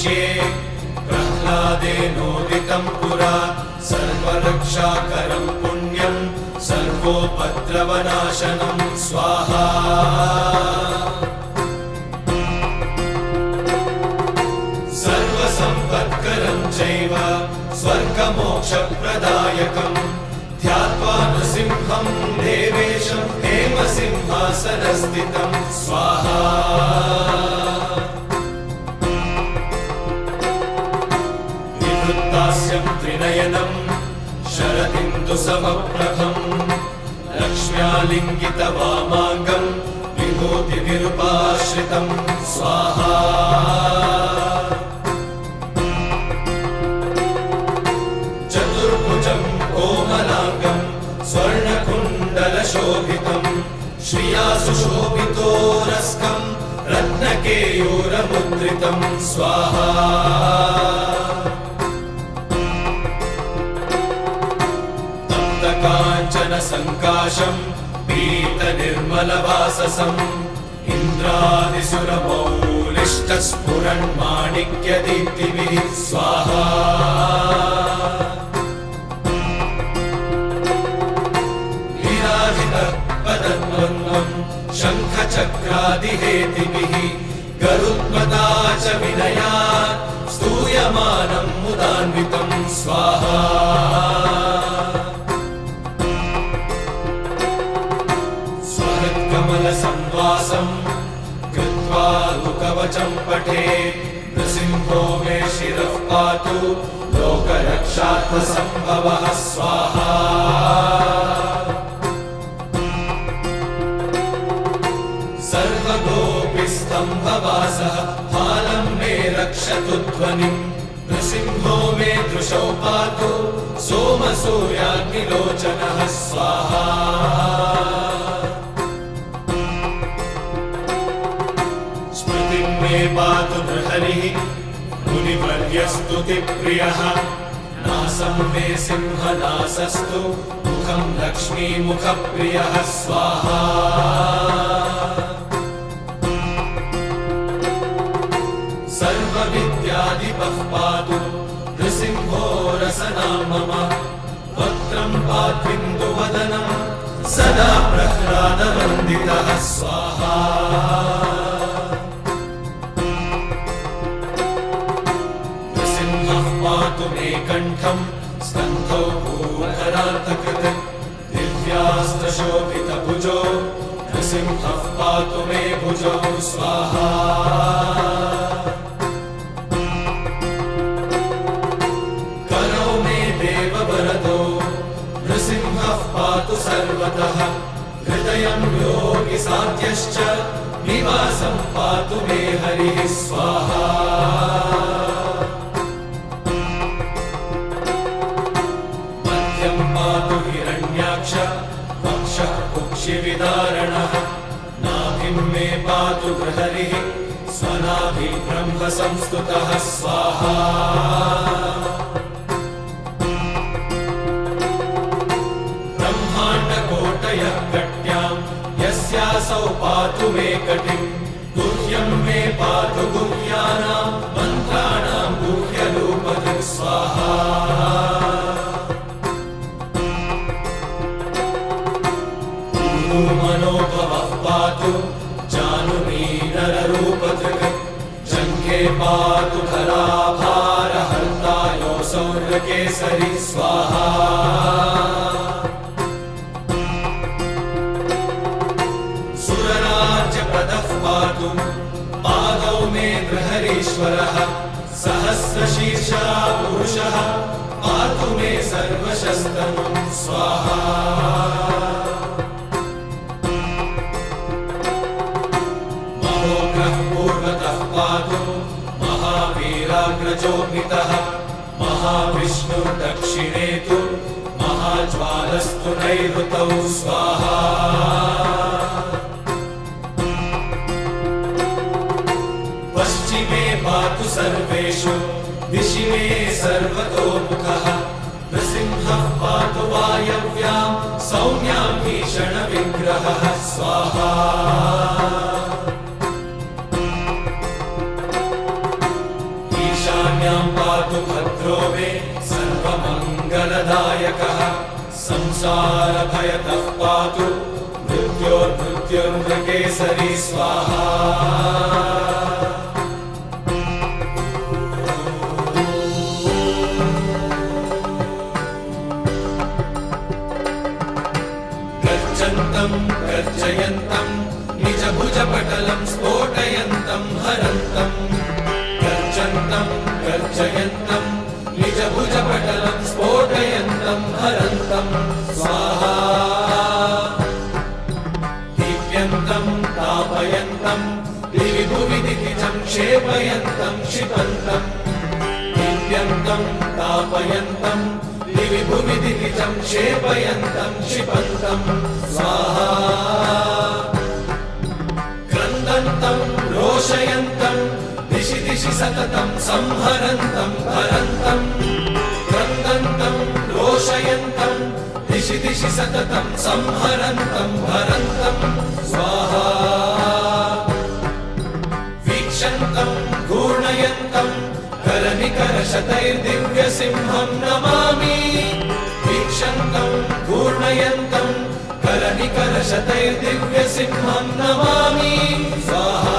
वक्ष्ये प्रह्लादेनोदितं पुरा सर्वरक्षाकरं पुण्यं सर्वोपद्रवनाशनं स्वाहा सर्वसम्पत्करं चैव स्वर्गमोक्षप्रदायकं ध्यात्वा नृसिंहं देवेशं हेमसिंहासनस्थितं स्वाहा विवृत्तास्यं त्रिनयनं शरदिन्दुसमप्रभं लक्ष्म्यालिङ्गितवामाङ्गं विभूतिविरूपाश्रितं स्वाहा चतुर्भुजं कोमलाङ्गं स्वर्णकुण्डलशोभितं श्रिया सुशोभितोरस्कं रत्नकेयूरमुद्रितं स्वाहा काञ्चनसङ्काशं पीतनिर्मलवाससम् इन्द्रादिसुरमौलिष्टस्फुरन्माणिक्यदीप्तिभिः स्वाहा लीलाहितपदद्वन्द्वं शङ्खचक्रादिहेतिभिः गरुत्मता च विनयात् स्तूयमानं मुदान्वितं स्वाहा कमलसंवासं कृत्वा लुकवचं पठे नृसिंहो मे शिरः पातु लोकरक्षार्थसम्भवः स्वाहा सर्वगोपिस्तम्भवासः फालं मे रक्षतु ध्वनिं नृसिंहो मे दृशौ पातु सोमसूर्याग्निलोचनः स्वाहा मे पातु नृहरिः मुनिवर्यस्तुतिप्रियः नासं मे सिंहनासस्तु मुखं लक्ष्मीमुखप्रियः स्वाहा सर्वविद्याधिपः पातु नृसिंहो रसना मम वक्त्रं पात्विन्दुवदनं सदा प्रह्लादवन्दितः स्वाहा पातु मे कण्ठं स्कन्धौ भूधरार्थकृत् दिव्यास्त्रशोभितभुजो नृसिंहः पातु मे भुजौ स्वाहा करौ मे देववरदो नृसिंहः पातु सर्वतः हृदयं योगिसाध्यश्च निवासं पातु मे हरिः स्वाहा पातु हिरण्याक्ष वक्षः कुक्षिविदारणः नाभिं मे पातु बृहरिः स्वनाभिब्रह्मसंस्तुतः स्वाहा ब्रह्माण्डकोटयः कट्यां यस्यासौ पातु मे कटिं गुह्यं मे पातु गुह्यानां मन्त्राणां गुह्यरूपधृक् स्वाहा मनोभवः पातु जानुमीनररूपधृक् जङ्घे पातु धराभारहर्ता योऽसौ नृकेसरी स्वाहा सुरराज्यप्रदः पातु पादौ मे बृहरीश्वरः सहस्रशीर्षा पुरुषः पातु मे सर्वशस्तनं स्वाहा पूर्वतः पातु महावीराग्रजोऽभितः महाविष्णुर्दक्षिणे तु महाज्वालस्तु नैऋतौ स्वाहा पश्चिमे पातु सर्वेषु दिशि मे सर्वतोमुखः नृसिंहः पातु वायव्यां सौम्यां भीषणविग्रहः स्वाहा संहारभयतः पातु मृत्योर्मृत्युर्मृगेसरी स्वाहा गर्जन्तं गर्जयन्तं निजभुजपटलं स्फोटयन्तं हरन्तं गर्जन्तं गर्जयन्तं निजभुजपटलं स्फोटयन्तं हरन्तं स्वाहा दीप्यन्तं तापयन्तं दिवि भुवि दितिजं क्षेपयन्तं क्षिपन्तं दीप्यन्तं तापयन्तं दिवि भुवि दितिजं क्षेपयन्तं क्षिपन्तं स्वाहा क्रन्दन्तं रोषयन्तं दिशि दिशि सततं संहरन्तं हरन्तं क्रन्दन्तं रोषयन्तं दिशि दिशि सततं संहरन्तं हरन्तं स्वाहा वीक्षन्तं घूर्णयन्तं करनिकरशतैर्दिव्यसिंहं नमामि वीक्षन्तं घूर्णयन्तं करनिकरशतैर्दिव्यसिंहं नमामि स्वाहा